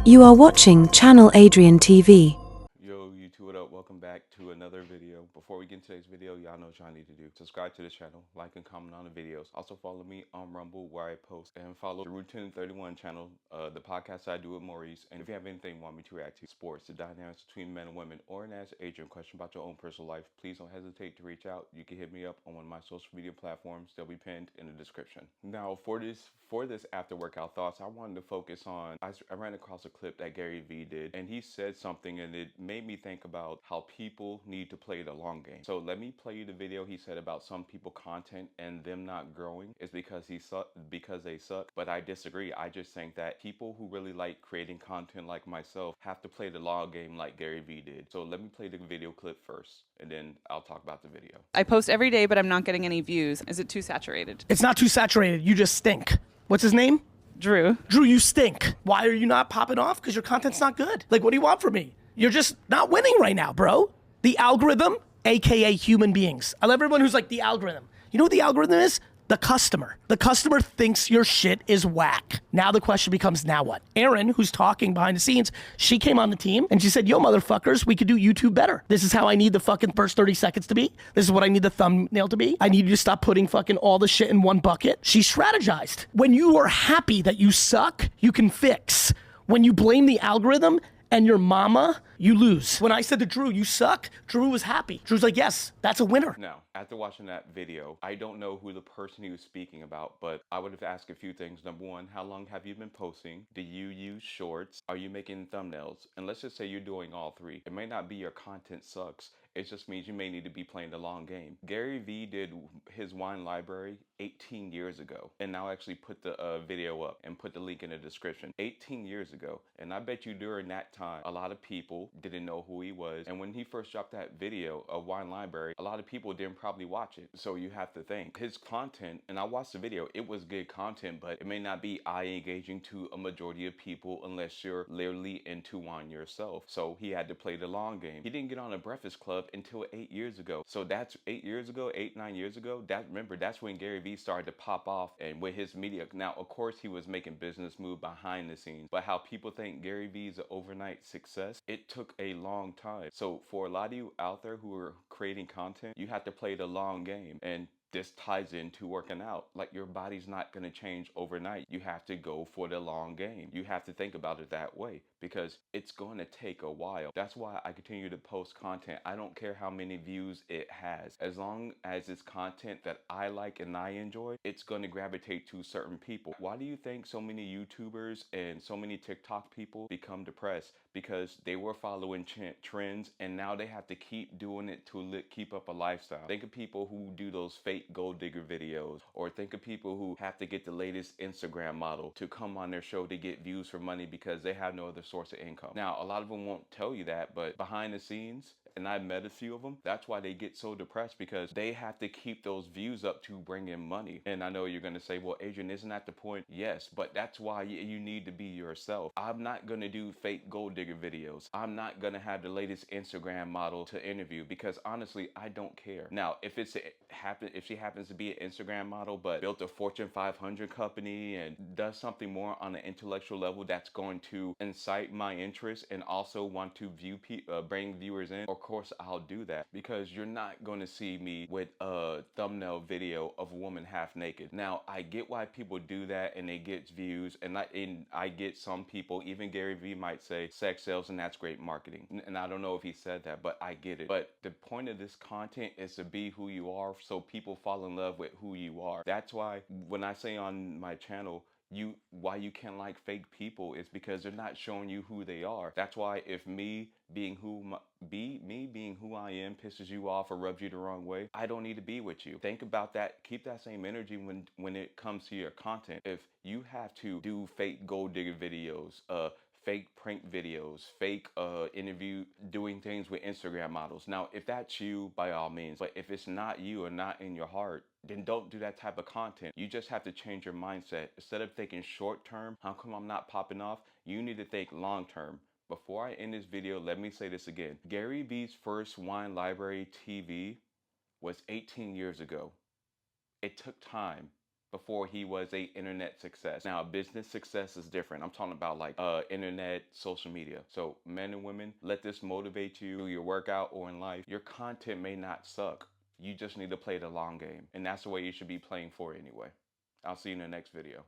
You are watching Channel Adrian TV. Yo, YouTube, what up? Welcome back to another video. Before we get into today's video, y'all know what y'all need to do. Subscribe to this channel, like and comment on the videos. Also follow me on Rumble where I post, and follow the Routine 31 channel, the podcast I do with Maurice. And if you have anything you want me to react to, sports, the dynamics between men and women, or an Ask Adrian question about your own personal life, please don't hesitate to reach out. You can hit me up on one of my social media platforms. They'll be pinned in the description. Now, for this after workout thoughts, I wanted to focus on, I ran across a clip that Gary Vee did, and he said something, and it made me think about how people need to play the long game. So let me play you the video he said about some people content and them not growing is because they suck. But I disagree. I just think that people who really like creating content like myself have to play the long game like Gary Vee did. So let me play the video clip first, and then I'll talk about the video. I post every day, but I'm not getting any views. Is it too saturated? It's not too saturated. You just stink. What's his name? Drew. Drew, you stink. Why are you not popping off? Because your content's not good. Like, what do you want from me? You're just not winning right now, bro. The algorithm, AKA human beings. I love everyone who's like, the algorithm. You know what the algorithm is? The customer. The customer thinks your shit is whack. Now the question becomes, now what? Erin, who's talking behind the scenes, she came on the team and she said, yo, motherfuckers, we could do YouTube better. This is how I need the fucking first 30 seconds to be. This is what I need the thumbnail to be. I need you to stop putting fucking all the shit in one bucket. She strategized. When you are happy that you suck, you can fix. When you blame the algorithm and your mama, you lose. When I said to Drew, you suck, Drew was happy. Drew's like, yes, that's a winner. Now, after watching that video, I don't know who the person he was speaking about, but I would have asked a few things. Number one, how long have you been posting? Do you use shorts? Are you making thumbnails? And let's just say you're doing all three. It may not be your content sucks. It just means you may need to be playing the long game. Gary Vee did his wine library 18 years ago. And I'll actually put the video up and put the link in the description. 18 years ago. And I bet you during that time, a lot of people didn't know who he was. And when he first dropped that video of wine library, a lot of people didn't probably watch it. So you have to think. His content, and I watched the video, it was good content, but it may not be eye-engaging to a majority of people unless you're literally into wine yourself. So he had to play the long game. He didn't get on a Breakfast Club until 8 years ago. So that's 8 years ago, 9 years ago. Remember, that's when Gary Vee started to pop off and with his media. Now, of course, he was making business moves behind the scenes, but how people think Gary Vee is an overnight success, it took a long time. So for a lot of you out there who are creating content, you have to play the long game. And this ties into working out. Like, your body's not going to change overnight. You have to go for the long game. You have to think about it that way because it's going to take a while. That's why I continue to post content. I don't care how many views it has. As long as it's content that I like and I enjoy, it's going to gravitate to certain people. Why do you think so many YouTubers and so many TikTok people become depressed? Because they were following trends and now they have to keep doing it to keep up a lifestyle. Think of people who do those fake gold digger videos, or think of people who have to get the latest Instagram model to come on their show to get views for money because they have no other source of income. Now, a lot of them won't tell you that, but behind the scenes, and I've met a few of them, that's why they get so depressed, because they have to keep those views up to bring in money. And I know you're going to say, well, Adrian, isn't that the point? Yes, but that's why you need to be yourself. I'm not going to do fake gold digger videos. I'm not going to have the latest Instagram model to interview because honestly, I don't care. Now, if she happens to be an Instagram model but built a Fortune 500 company and does something more on an intellectual level that's going to incite my interest and also want to bring viewers in, of course I'll do that, because you're not going to see me with a thumbnail video of a woman half naked. Now, I get why people do that and it gets views, and I get some people, even Gary Vee might say sex sells and that's great marketing. And I don't know if he said that, but I get it. But the point of this content is to be who you are so people fall in love with who you are. That's why when I say on my channel, why you can't like fake people is because they're not showing you who they are. That's why if me being who I am pisses you off or rubs you the wrong way, I don't need to be with you. Think about that. Keep that same energy when it comes to your content. If you have to do fake gold digger videos, fake prank videos, fake interview, doing things with Instagram models. Now, if that's you, by all means. But if it's not you or not in your heart, then don't do that type of content. You just have to change your mindset. Instead of thinking short term, how come I'm not popping off? You need to think long term. Before I end this video, let me say this again. Gary Vee's first Wine Library TV was 18 years ago. It took time. before he was a internet success. Now, business success is different. I'm talking about like internet, social media. So men and women, let this motivate you through your workout or in life. Your content may not suck. You just need to play the long game. And that's the way you should be playing for it anyway. I'll see you in the next video.